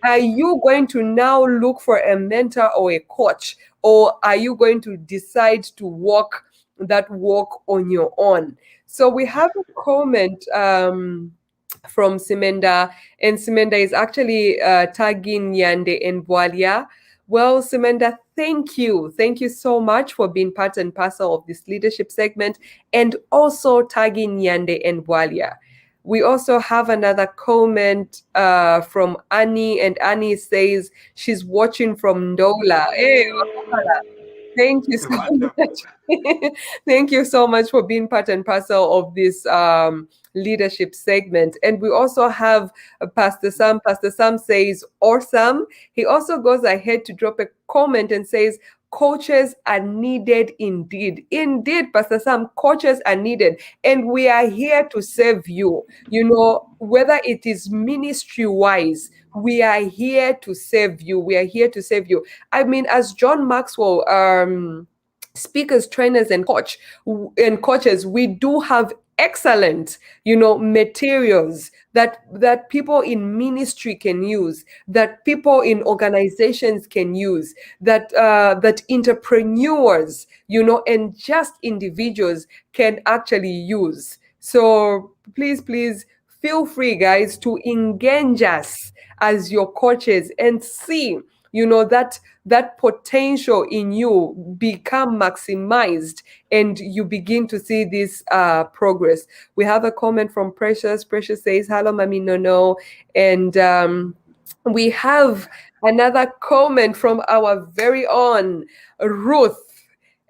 Are you going to now look for a mentor or a coach, or are you going to decide to walk that walk on your own? So we have a comment from Simenda, and Simenda is actually tagging Yande and Bwalia. Well, Simenda, thank you. Thank you so much for being part and parcel of this leadership segment and also tagging Yande and Bwalia. We also have another comment from Annie, and Annie says she's watching from Ndola. Hey, thank you so Wonderful. much. Thank you so much for being part and parcel of this leadership segment. And we also have Pastor Sam. Pastor Sam says, awesome. He also goes ahead to drop a comment and says, coaches are needed indeed. Indeed, Pastor Sam, coaches are needed. And we are here to serve you. You know, whether it is ministry wise, we are here to serve you. We are here to serve you. I mean, as John Maxwell, speakers, trainers, and coaches, we do have excellent, you know, materials that people in ministry can use, that people in organizations can use, that entrepreneurs, you know, and just individuals can actually use. So please feel free, guys, to engage us as your coaches and see that potential in you become maximized, and you begin to see this progress. We have a comment from Precious. Precious says, hello Mami No, and we have another comment from our very own Ruth.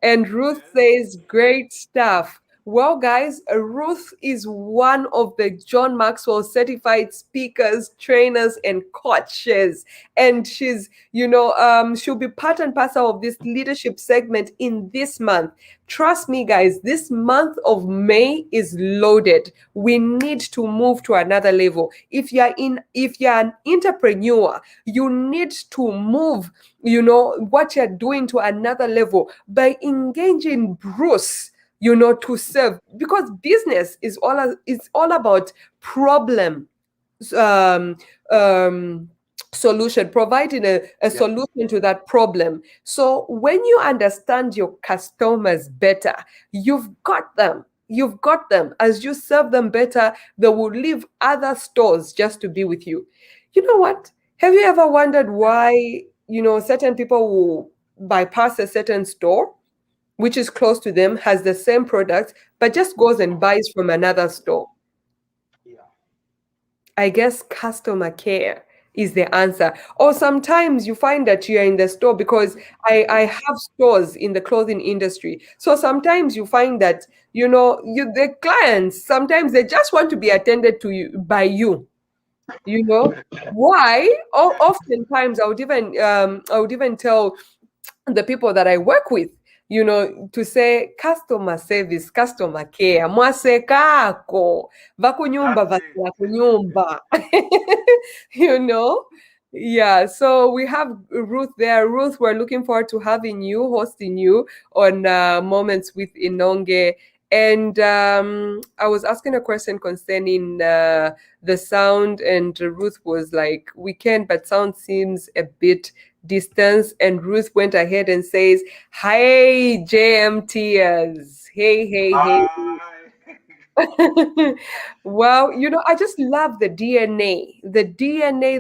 And Ruth Yes. says, great stuff. Well, guys, Ruth is one of the John Maxwell certified speakers, trainers, and coaches. And she'll be part and parcel of this leadership segment in this month. Trust me, guys, this month of May is loaded. We need to move to another level. If you're an entrepreneur, you need to move, what you're doing to another level by engaging Bruce, to serve, because business is all about problem um, um, solution, providing a Yeah. solution to that problem. So when you understand your customers better, you've got them. As you serve them better, they will leave other stores just to be with you. You know what? Have you ever wondered why, certain people will bypass a certain store which is close to them, has the same products, but just goes and buys from another store? Yeah. I guess customer care is the answer. Or sometimes you find that you're in the store, because I have stores in the clothing industry. So sometimes you find that, the clients, sometimes they just want to be attended to by you. Why? Oftentimes I would even tell the people that I work with, to say customer service, customer care, mwasekako, vakunyumba That's vasila it. kunyumba. you know? Yeah, so we have Ruth there. Ruth, we're looking forward to having you, hosting you on Moments with Inonge. And I was asking a question concerning the sound, and Ruth was like, we can, but sound seems a bit distance. And Ruth went ahead and says, hey, JMTers. Hey, hey, hey. Hi. Well, I just love the DNA that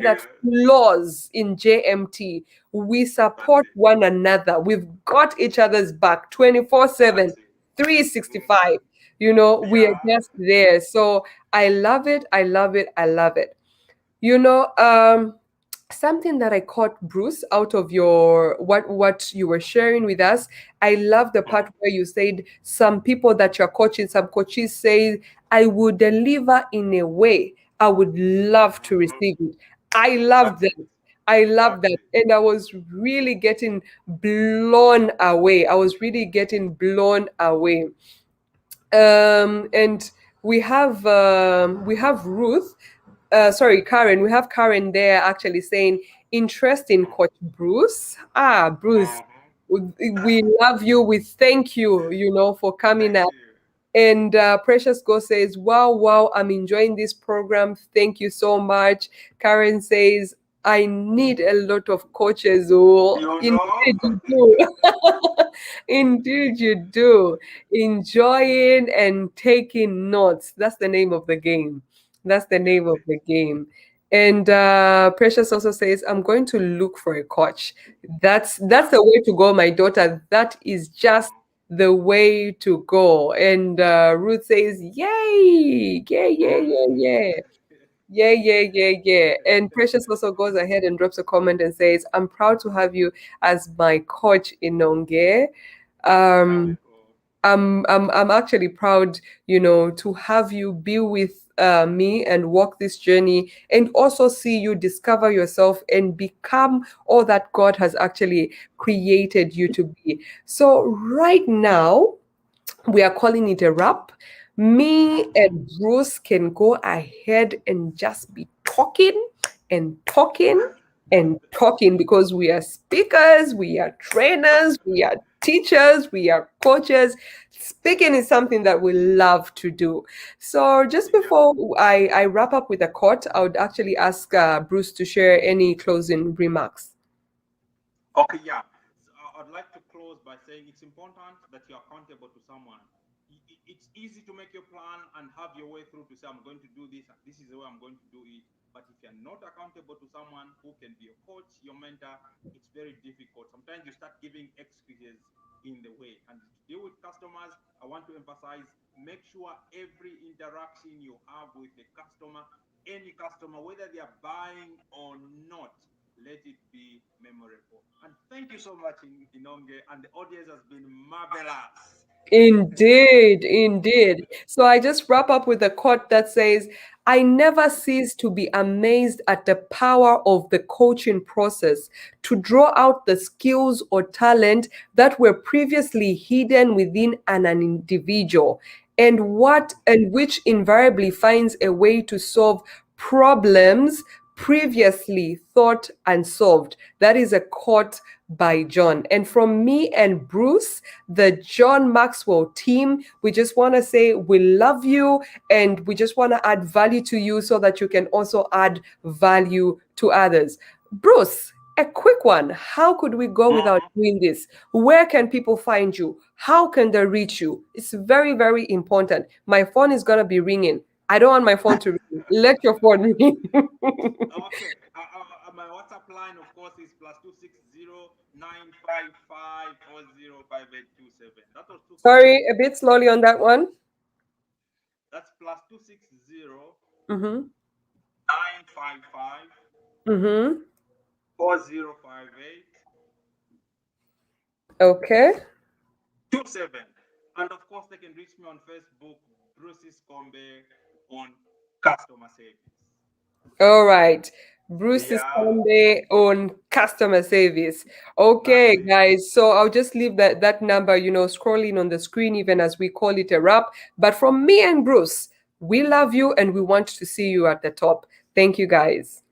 Yeah. flows in JMT. We That's support it. one another. We've got each other's back 24/7, That's it. 365. Mm-hmm. We are Yeah. just there. So I love it. I love it. I love it. You know, something that I caught, Bruce, out of your what you were sharing with us. I love the part Mhm. where you said some people that you're coaching, some coaches say, I will deliver in a way I would love to Mhm. receive it. I love That's that. it. I love That's that. it. And I was really getting blown away. I was really getting blown away. And we have Ruth, sorry, Karen. We have Karen there actually saying, interesting, Mhm. Coach Bruce. Bruce, Mhm. we love you. We thank you, for coming Thank up. you. And Precious Go says, wow, wow, I'm enjoying this program. Thank you so much. Karen says, I need a lot of coaches. Oh, You know. indeed you do. Indeed you do. Enjoying and taking notes. That's the name of the game. That's the That's name of it. the game. And Precious also says, I'm going to look for a coach. That's Yeah. the way to go, my daughter. That is just Mhm. the way to go. And Ruth says, yay, yeah, yeah, yeah, Mhm. yeah. Yeah, yeah, yeah, yeah. And Precious also goes ahead and drops a comment and says, I'm proud to have you as my coach in Nonge. Very Um, cool. I'm actually proud, to have you be with me and walk this journey, and also see you discover yourself and become all that God has actually created you to be. So right now, we are calling it a wrap. Me Mhm. and Bruce can go ahead and just be talking and talking and talking, because we are speakers, we are trainers, we are teachers, we are coaches. Speaking is something that we love to do. So, just Yeah. before I wrap up with a quote, I would actually ask Bruce to share any closing remarks. Okay, yeah. So, I'd like to close by saying it's important that you're accountable to someone. It's easy to make your plan and have your way through to say, I'm going to do this, and this is the way I'm going to do it. But if you're not accountable to someone who can be your coach, your mentor, it's very difficult. Sometimes you start giving excuses in the way. And to deal with customers, I want to emphasize, make sure every interaction you have with a customer, any customer, whether they are buying or not, let it be memorable. And thank you so much, Inonge. And the audience has been marvelous. Indeed, indeed. So I just wrap up with a quote that says, I never cease to be amazed at the power of the coaching process to draw out the skills or talent that were previously hidden within an individual, and which invariably finds a way to solve problems previously thought and solved. That is a quote by John. And from me and Bruce, the John Maxwell team, we just want to say we love you and we just want to add value to you so that you can also add value to others. Bruce, a quick one. How could we go without doing this? Where can people find you? How can they reach you? It's very, very important. My phone is going to be ringing. I don't want my phone to ring. Let your phone ring. Okay. My WhatsApp line, of course, is +260 955 405827. That was 260. Sorry, a bit slowly on that one. That's +260 Mm-hmm. 955 Mm-hmm. 4058 Okay. 27. And of course, they can reach me on Facebook, Bruce's Combe, on customer service. All right. Bruce is Yeah, Sunday on customer service. that's Okay, it. guys. So I'll just leave that number, scrolling on the screen, even as we call it a wrap. But from me and Bruce, we love you and we want to see you at the top. Thank you, guys.